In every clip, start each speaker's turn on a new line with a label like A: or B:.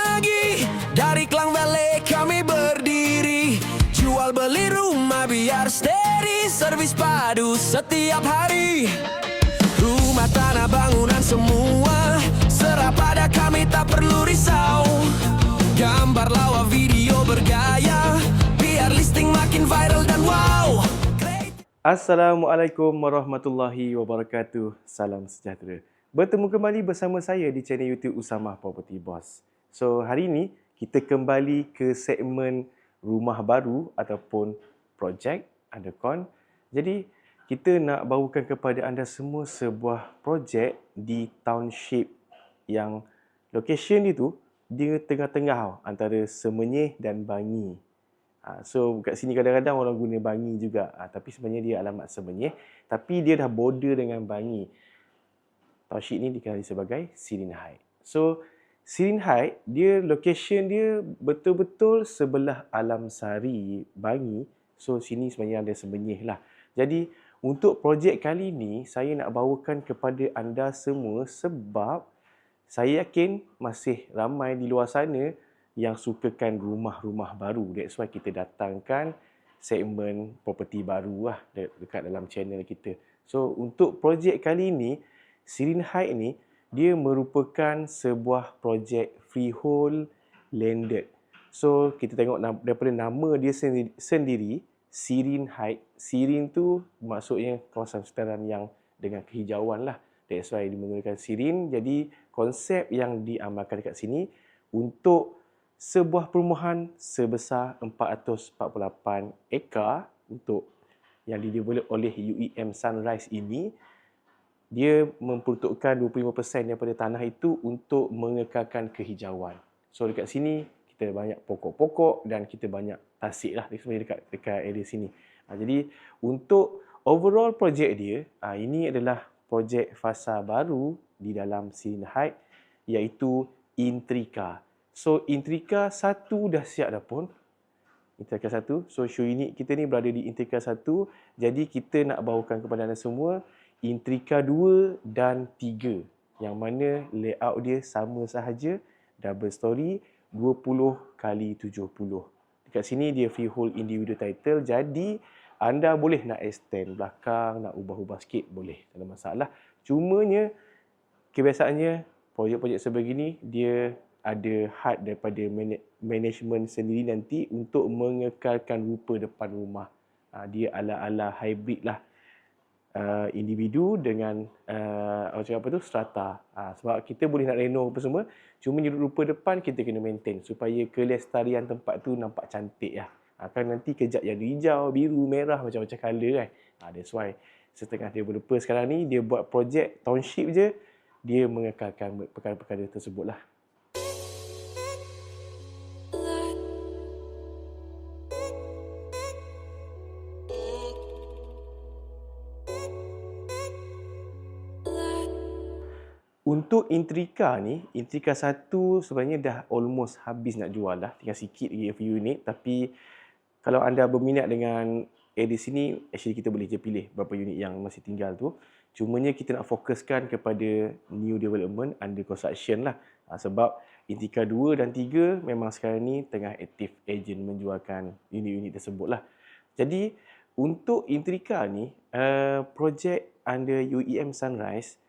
A: lagi. Dari Klang Valley kami berdiri, jual beli rumah biar steady, servis padu setiap hari. Rumah, tanah, bangunan semua serah pada kami, tak perlu risau. Gambar, lawa, video bergaya, biar listing makin viral dan wow.
B: Assalamualaikum warahmatullahi wabarakatuh. Salam sejahtera. Bertemu kembali bersama saya di channel YouTube Usamah Property Boss. So, hari ini kita kembali ke segmen rumah baru ataupun projek undercon. Jadi, kita nak bawakan kepada anda semua sebuah projek di township yang location itu dia tengah-tengah antara Semenyih dan Bangi. So kat sini kadang-kadang orang guna Bangi juga, tapi sebenarnya dia alamat Semenyih, tapi dia dah border dengan Bangi. Township ni dikenali sebagai Sirin Heights. So Sirin Heights, dia location dia betul-betul sebelah Alam Sari, Bangi. So sini sebenarnya ada Semenyih lah. Jadi untuk projek kali ni saya nak bawakan kepada anda semua sebab saya yakin masih ramai di luar sana yang sukakan rumah-rumah baru. That's why kita datangkan segmen property baru lah dekat dalam channel kita. So untuk projek kali ini, Sirin Heights ni dia merupakan sebuah projek freehold landed. So kita tengok daripada nama dia sendiri, Sirin Heights. Sirin tu maksudnya kawasan sekitaran yang dengan kehijauan lah. That's why dia menggunakan Sirin. Jadi konsep yang diamalkan dekat sini untuk sebuah perumahan sebesar 448 ekar untuk yang didevelop oleh UEM Sunrise ini, dia memperuntukkan 25% daripada tanah itu untuk mengekalkan kehijauan. So dekat sini kita banyak pokok-pokok dan kita banyak tasik lah dekat area sini. Jadi untuk overall projek dia, ini adalah projek fasa baru di dalam Sirin Heights iaitu Intrika. So Intrika 1 dah siap dah pun. Intrika 1. So show unit kita ni berada di Intrika 1. Jadi kita nak bawakan kepada anda semua Intrika 2 dan 3. Yang mana layout dia sama sahaja. Double story 20x70. Dekat sini dia freehold individual title. Jadi anda boleh nak extend belakang, nak ubah-ubah sikit boleh. Tak ada masalah. Cumanya kebiasaannya projek-projek sebegini dia ada had daripada management sendiri nanti untuk mengekalkan rupa depan rumah. Dia ala-ala hybrid lah. Individu dengan strata. Sebab kita boleh nak renov apa semua, cuma rupa depan kita kena maintain supaya kelestarian tempat tu nampak cantik lah. Kan nanti kejap jadi hijau, biru, merah, macam-macam colour kan. That's why setengah developer sekarang ni dia buat projek township je, dia mengekalkan perkara-perkara tersebut lah. Untuk Intrika ni, Intrika 1 sebenarnya dah almost habis nak jual lah. Tinggal sikit lagi a few unit. Tapi kalau anda berminat dengan area sini, actually kita boleh je pilih berapa unit yang masih tinggal tu. Cumanya kita nak fokuskan kepada new development under construction lah. Sebab Intrika 2 dan 3 memang sekarang ni tengah active agent menjualkan unit-unit tersebut lah. Jadi untuk Intrika ni, projek under UEM Sunrise,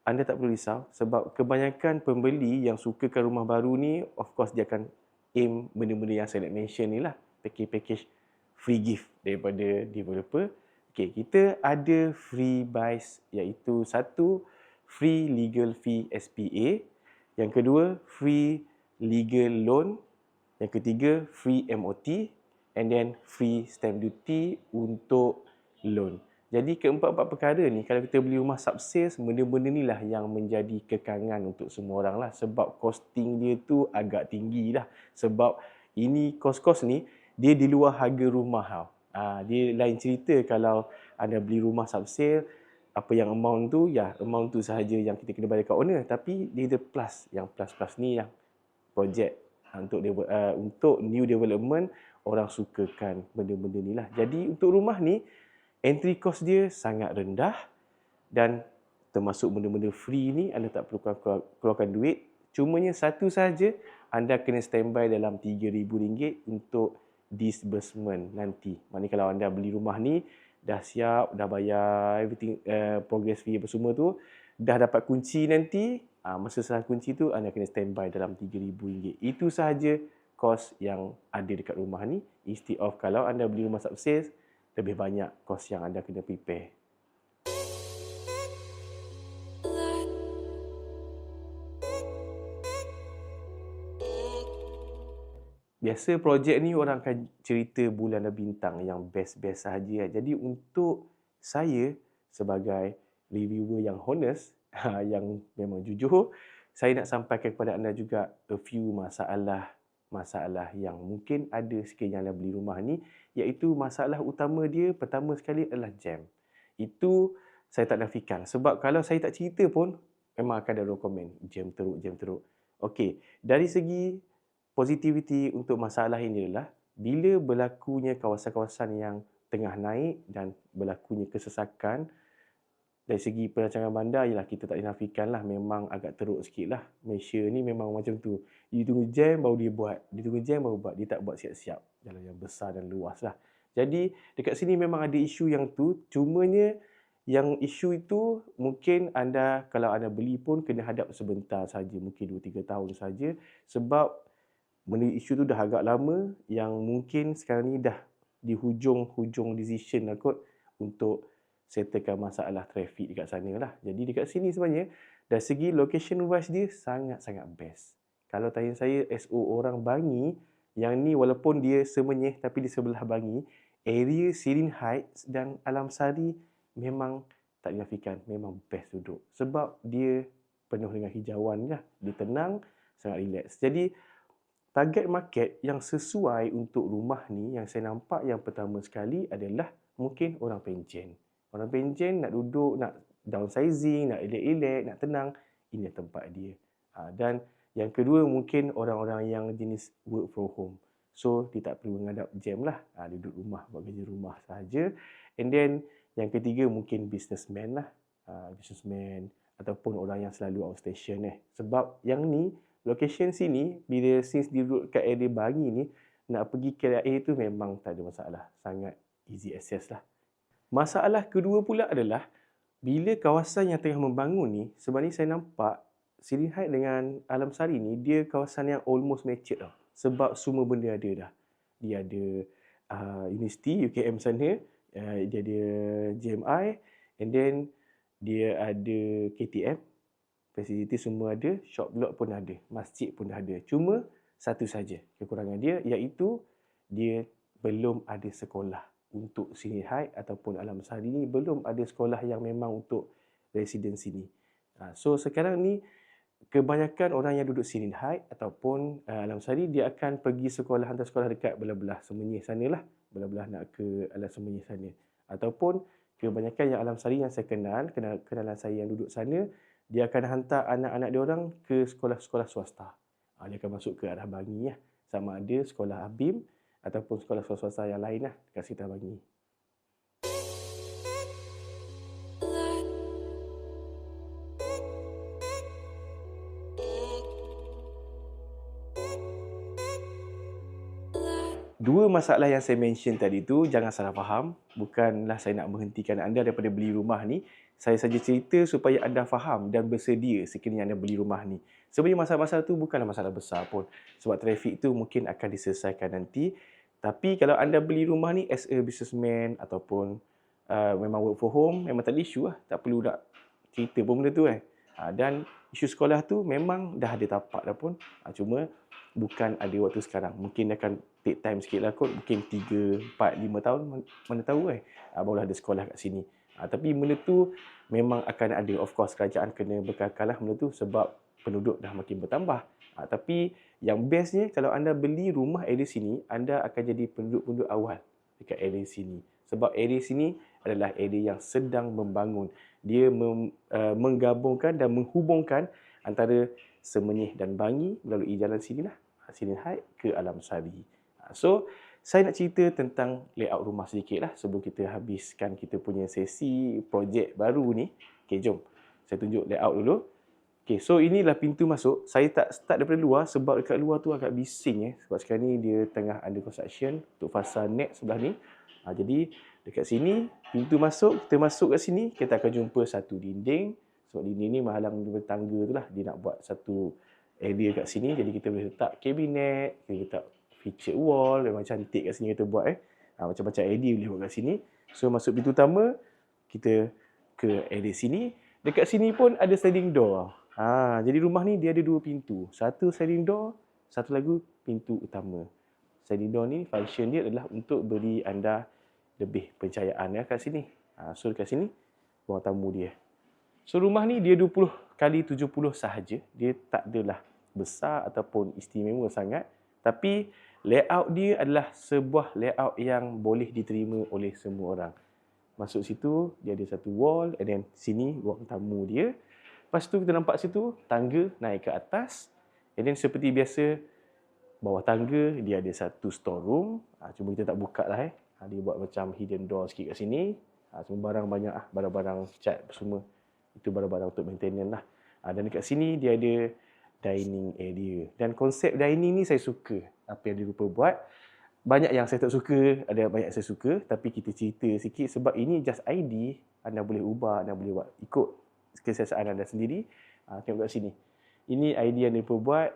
B: anda tak perlu risau sebab kebanyakan pembeli yang sukakan rumah baru ni, of course dia akan aim benda-benda yang saya nak mention ni lah. Package free gift daripada developer. Okay, kita ada free buys iaitu 1, free legal fee SPA. Yang kedua, free legal loan. Yang ketiga, free MOT. And then free stamp duty untuk loan. Jadi keempat-empat perkara ni, kalau kita beli rumah subsales, benda-benda ni lah yang menjadi kekangan untuk semua orang lah. Sebab costing dia tu agak tinggi lah. Sebab ini kos-kos ni, dia di luar harga rumah tau. Dia lain cerita kalau anda beli rumah subsale, apa yang amount tu, ya amount tu sahaja yang kita kena bayar kat owner. Tapi dia ada plus. Yang plus-plus ni yang projek untuk new development, orang sukakan benda-benda ni lah. Jadi untuk rumah ni, entry cost dia sangat rendah dan termasuk benda-benda free ni anda tak perlu keluarkan duit. Cumanya satu saja, anda kena standby dalam RM3,000 untuk disbursement nanti. Maknanya kalau anda beli rumah ni, dah siap, dah bayar everything, progress fee apa semua tu, dah dapat kunci nanti, masa serah kunci tu anda kena standby dalam RM3,000. Itu sahaja kos yang ada dekat rumah ni, instead of kalau anda beli rumah sub-sales, lebih banyak kos yang anda kena prepare. Biasa projek ni orang akan cerita bulan dan bintang yang best-best sahaja. Jadi untuk saya sebagai reviewer yang honest, yang memang jujur, saya nak sampaikan kepada anda juga a few masalah yang mungkin ada sekiranya anda beli rumah ni, iaitu masalah utama dia pertama sekali adalah jam. Itu saya tak nafikan. Sebab kalau saya tak cerita pun, memang akan ada orang komen, jam teruk. Okey, dari segi positivity untuk masalah ini adalah bila berlakunya kawasan-kawasan yang tengah naik dan berlakunya kesesakan dari segi perancangan bandar, ialah kita tak dinafikan lah, memang agak teruk sikit lah. Malaysia ni memang macam tu. Dia tunggu jam baru dia buat. Dia tak buat siap-siap. Jalan yang besar dan luas lah. Jadi dekat sini memang ada isu yang tu. Cumanya yang isu itu mungkin anda, kalau anda beli pun kena hadap sebentar saja, mungkin 2-3 tahun saja. Sebab benda isu tu dah agak lama, yang mungkin sekarang ni dah di hujung decision lah kot untuk settlekan masalah trafik dekat sana lah. Jadi dekat sini sebenarnya dari segi location wise dia sangat-sangat best. Kalau tanya saya as orang Bangi, yang ni walaupun dia Semenyih tapi di sebelah Bangi, area Sirin Heights dan Alam Sari memang tak dinafikan, memang best duduk. Sebab dia penuh dengan hijauan lah. Dia tenang, sangat relax. Jadi target market yang sesuai untuk rumah ni yang saya nampak yang pertama sekali adalah mungkin orang Pencen. Orang Pencen nak duduk, nak downsizing, nak elek-elek, nak tenang, ini tempat dia. Dan yang kedua mungkin orang-orang yang jenis work from home. So, dia tak perlu menghadap jam lah. Duduk rumah, buat kerja rumah sahaja. And then, yang ketiga mungkin businessman lah. Businessman ataupun orang yang selalu outstation. Sebab yang ni, location sini, bila since dia duduk kat area Bangi ni, nak pergi KLIA tu memang tak ada masalah. Sangat easy access lah. Masalah kedua pula adalah, bila kawasan yang tengah membangun ni, sebenarnya saya nampak Sirin Heights dengan Alam Sari ni, dia kawasan yang almost matured tau. Sebab semua benda ada dah. Dia ada universiti, UKM sana, dia ada JMI, and then dia ada KTM, fasiliti semua ada, shop block pun ada, masjid pun ada. Cuma satu saja kekurangan dia, iaitu dia belum ada sekolah untuk Sirin Heights ataupun Alam Sari ni, belum ada sekolah yang memang untuk resident sini. So sekarang ni kebanyakan orang yang duduk Sirin Heights ataupun Alam Sari, dia akan pergi sekolah, hantar sekolah dekat belah-belah Semenyih sana lah, belah-belah nak ke Alam Semenyih sana. Ataupun kebanyakan yang Alam Sari yang saya kenalan saya yang duduk sana, dia akan hantar anak-anak dia orang ke sekolah-sekolah swasta. Dia akan masuk ke arah Bangi lah. Sama ada sekolah ABIM ataupun sekolah-sekolah swasta yang lain lah dekat sekitar Bangi. Dua masalah yang saya mention tadi tu, jangan salah faham. Bukanlah saya nak menghentikan anda daripada beli rumah ni. Saya saja cerita supaya anda faham dan bersedia sekiranya anda beli rumah ni. Sebenarnya masalah-masalah tu bukanlah masalah besar pun. Sebab trafik tu mungkin akan diselesaikan nanti. Tapi kalau anda beli rumah ni as a businessman ataupun memang work from home, memang tak ada isu lah. Tak perlu nak cerita pun benda tu kan. Dan isu sekolah tu memang dah ada tapak dah pun. Cuma bukan ada waktu sekarang. Mungkin akan take time sikit lah kot. Mungkin 3, 4, 5 tahun. Mana tahu barulah ada sekolah kat sini. Tapi benda tu memang akan ada. Of course, kerajaan kena bekalkan lah benda tu sebab penduduk dah makin bertambah. Tapi yang bestnya, kalau anda beli rumah area sini, anda akan jadi penduduk-penduduk awal dekat area sini. Sebab area sini adalah area yang sedang membangun. Dia menggabungkan dan menghubungkan antara Semenyih dan Bangi melalui jalan sini lah. Sirin Heights ke Alam Sari. So, saya nak cerita tentang layout rumah sedikit lah sebelum kita habiskan kita punya sesi projek baru ni. Okay, jom. Saya tunjuk layout dulu. Okay, so inilah pintu masuk. Saya tak start daripada luar sebab dekat luar tu agak bising sebab sekarang ni dia tengah under construction untuk fasa net sebelah ni. Jadi dekat sini pintu masuk, kita masuk kat sini, kita akan jumpa satu dinding. Sebab dinding ni menghalang tangga tu lah. Dia nak buat satu area kat sini, jadi kita boleh letak kabinet, kita letak feature wall, memang cantik kat sini kita buat macam-macam area boleh buat kat sini. So masuk pintu utama, kita ke area sini. Dekat sini pun ada sliding door. Jadi rumah ni dia ada dua pintu. Satu sliding door, satu lagi pintu utama. Sliding door ni function dia adalah untuk beri anda lebih pencahayaan kat sini. So dekat sini ruang tamu dia. So rumah ni dia 20 kali 70 sahaja. Dia tak adalah besar ataupun istimewa sangat. Tapi layout dia adalah sebuah layout yang boleh diterima oleh semua orang. Masuk situ, dia ada satu wall, and then sini ruang tamu dia. Lepas tu kita nampak situ, tangga naik ke atas. And then seperti biasa, bawah tangga dia ada satu storeroom. Cuma kita tak buka lah Dia buat macam hidden door sikit kat sini. Cuma barang banyak barang-barang cat semua. Itu barang-barang untuk maintenance lah. Dan dekat sini dia ada dining area. Dan konsep dining ni saya suka. Apa yang dia lupa buat. Banyak yang saya tak suka, ada banyak saya suka. Tapi kita cerita sikit sebab ini just ID. Anda boleh ubah, anda boleh buat ikut keselesaan anda sendiri. Tengok kat sini. Ini idea yang dia buat.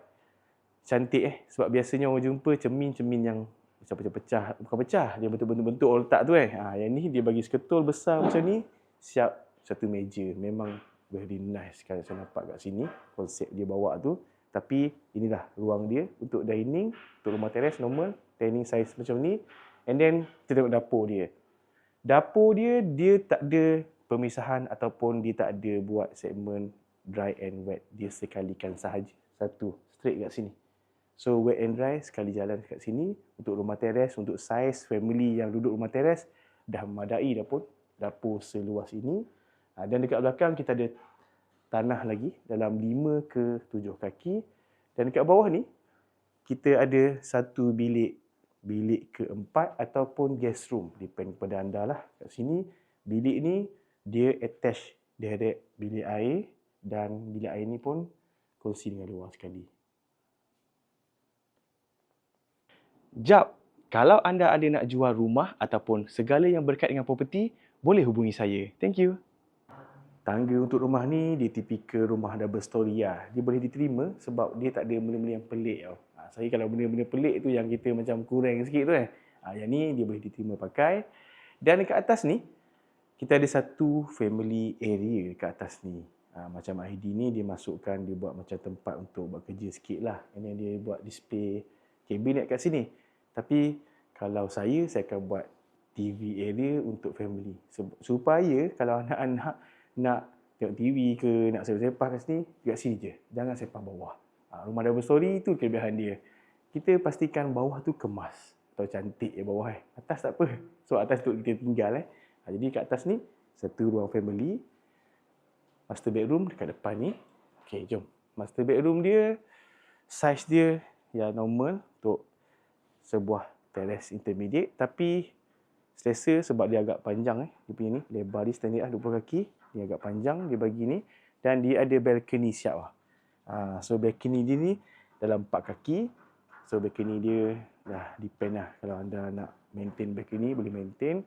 B: Cantik sebab biasanya orang jumpa cermin-cermin yang macam pecah-pecah. Bukan pecah, dia bentuk-bentuk orang letak tu Yang ni dia bagi seketul besar macam ni. Siap satu meja. Memang very nice kalau saya nampak kat sini. Konsep dia bawa tu. Tapi inilah ruang dia untuk dining. Untuk rumah teres normal. Dining size macam ni. And then kita tengok dapur dia. Dapur dia, dia tak ada pemisahan ataupun dia tak ada buat segmen dry and wet. Dia sekalikan sahaja. Satu, straight kat sini. So wet and dry sekali jalan kat sini. Untuk rumah teres, untuk saiz family yang duduk rumah teres, dah memadai dapur seluas ini. Dan dekat belakang kita ada tanah lagi dalam 5 ke 7 kaki. Dan dekat bawah ni, kita ada satu bilik keempat ataupun guest room. Depend kepada anda lah. Kat sini, bilik ni dia attach direct bilik air dan bilik air ni pun kongsi dengan luar sekali. Jap, kalau anda ada nak jual rumah ataupun segala yang berkait dengan properti, boleh hubungi saya. Thank you. Tangga untuk rumah ni dia tipikal rumah double story lah. Dia boleh diterima sebab dia tak ada benda-benda yang pelik tau. Saya kalau benda-benda pelik tu yang kita macam kurang sikit tu Yang ni dia boleh diterima pakai. Dan dekat atas ni, kita ada satu family area dekat atas ni. Macam ID ni dia masukkan, dia buat macam tempat untuk buat kerja sikit lah. And dia buat display kabinet kat sini. Tapi kalau saya akan buat TV area untuk family. Supaya kalau anak-anak nak tengok TV ke, nak sepah kat sini, kat sini je. Jangan sepah bawah. Rumah double story tu kelebihan dia. Kita pastikan bawah tu kemas. Atau cantik bawah Atas tak apa. So atas tu kita tinggal Jadi kat atas ni, satu ruang family. Master bedroom dekat depan ni. Okay, jom. Master bedroom dia, size dia yang normal untuk sebuah teres intermediate. Tapi selesa sebab dia agak panjang Dia punya ni, lebar dia standard 20 kaki. Dia agak panjang, dia bagi ni. Dan dia ada balcony siap So balcony dia ni dalam 4 kaki. So balcony dia dah depend lah. Kalau anda nak maintain balcony, boleh maintain.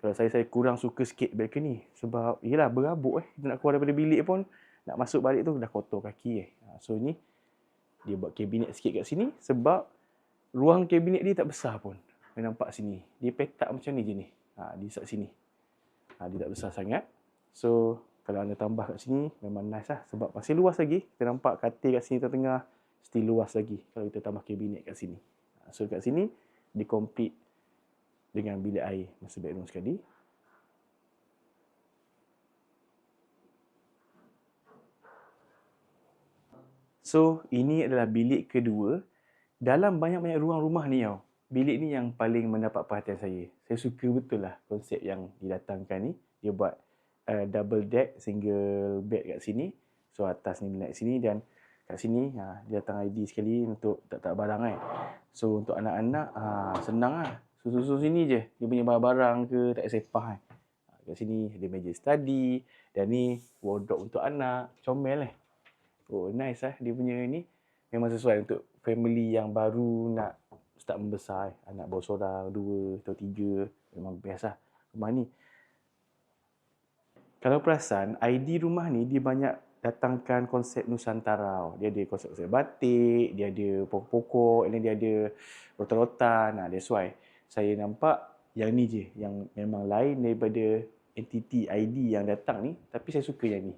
B: Kalau saya kurang suka sikit balcony. Sebab yelah berabuk Kita nak keluar daripada bilik pun, nak masuk balik tu dah kotor kaki So ni, dia buat kabinet sikit kat sini. Sebab ruang kabinet dia tak besar pun. Saya nampak sini. Dia petak macam ni je ni. Di sini. Dia tak besar sangat. So kalau anda tambah kat sini, memang nice lah. Sebab masih luas lagi. Kita nampak katil kat sini tengah-tengah. Still luas lagi kalau kita tambah kabinet kat sini. So kat sini, dia complete dengan bilik air master bedroom sekali. So, ini adalah bilik kedua. Dalam banyak-banyak ruang rumah ni bilik ni yang paling mendapat perhatian saya. Saya suka betul lah konsep yang didatangkan ni. Dia buat double deck single bed kat sini. So atas ni naik sini dan kat sini dia datang ID sekali untuk tak barang So untuk anak-anak senang lah. Susun sini je. Dia punya barang-barang ke tak payah sepah Kat sini ada meja study dan ni wardrobe untuk anak. Comel Oh, nice lah dia punya ni. Memang sesuai untuk family yang baru nak start membesar. Anak baru seorang, 2 atau 3. Memang best lah rumah ni. Kalau perasan, ID rumah ni dia banyak datangkan konsep Nusantara. Dia ada konsep-konsep batik, dia ada pokok-pokok, dan dia ada rotan-rotan. That's why saya nampak yang ni je, yang memang lain daripada entiti ID yang datang ni. Tapi saya suka yang ni.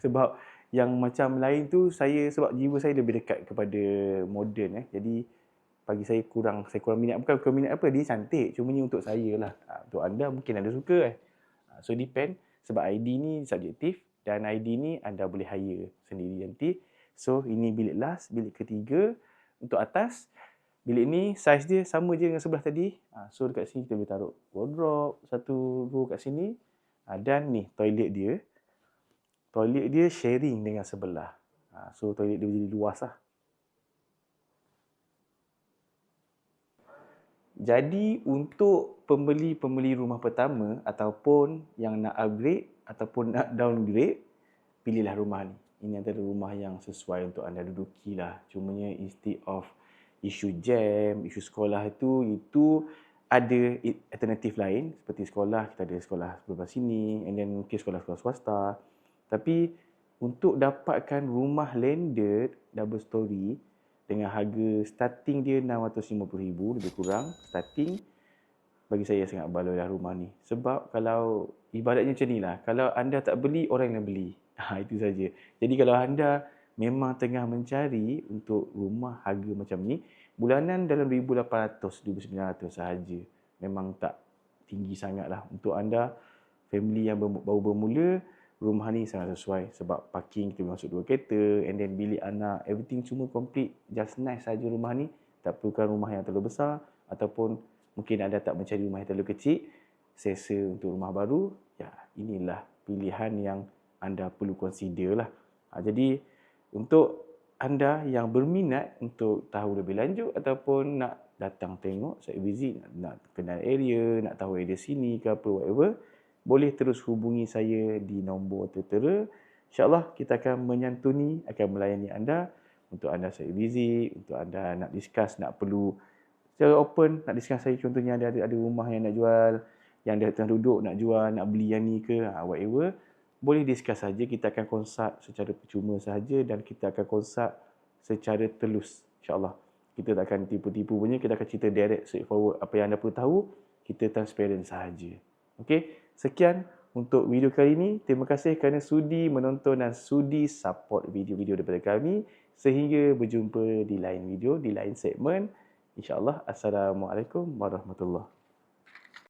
B: Sebab yang macam lain tu, sebab jiwa saya lebih dekat kepada moden. Jadi bagi saya kurang minat. Bukan kurang minat apa, dia cantik. Cumanya untuk saya lah. Untuk anda mungkin anda suka. So depend. Sebab ID ni subjektif dan ID ni anda boleh hire sendiri nanti. So ini bilik last, bilik ketiga. Untuk atas, bilik ni saiz dia sama je dengan sebelah tadi. So dekat sini kita boleh taruh wardrobe, satu row kat sini. Dan ni toilet dia. Toilet dia sharing dengan sebelah. So toilet dia jadi luas lah. Jadi untuk pembeli rumah pertama ataupun yang nak upgrade ataupun nak downgrade, pilihlah rumah ni. Ini antara rumah yang sesuai untuk anda duduki lah. Cumanya instead of isu jam, isu sekolah itu ada alternatif lain. Seperti sekolah, kita ada sekolah sebelah sini, and then mungkin sekolah-sekolah swasta. Tapi untuk dapatkan rumah landed double story dengan harga starting dia RM650,000 lebih kurang starting, bagi saya sangat baloi lah rumah ni. Sebab kalau ibaratnya macam ni lah, kalau anda tak beli, orang yang beli. Itu saja. Jadi kalau anda memang tengah mencari untuk rumah harga macam ni, bulanan dalam RM1,800, RM1,900 sahaja. Memang tak tinggi sangat lah. Untuk anda, family yang baru bermula, rumah ni sangat sesuai. Sebab parking kita masuk 2 kereta, and then bilik anak, everything semua complete. Just nice saja rumah ni. Tak perlukan rumah yang terlalu besar, ataupun mungkin anda tak mencari rumah yang terlalu kecil. Selesa untuk rumah baru, ya inilah pilihan yang anda perlu consider lah. Jadi untuk anda yang berminat untuk tahu lebih lanjut ataupun nak datang tengok, site visit, nak kenal area, nak tahu area sini ke apa, whatever, boleh terus hubungi saya di nombor tertera. InsyaAllah kita akan menyantuni, akan melayani anda. Untuk anda site visit, untuk anda nak discuss, nak perlu secara open, nak discuss saya contohnya ada rumah yang nak jual, yang dia tengah duduk nak jual, nak beli yang ni ke, whatever. Boleh discuss saja, kita akan consult secara percuma sahaja dan kita akan consult secara telus. InsyaAllah. Kita tak akan tipu-tipu punya, kita akan cerita direct, straightforward. Apa yang anda perlu tahu, kita transparent sahaja. Okey, sekian untuk video kali ini. Terima kasih kerana sudi menonton dan sudi support video-video daripada kami. Sehingga berjumpa di lain video, di lain segmen. InsyaAllah. Assalamualaikum warahmatullahi wabarakatuh.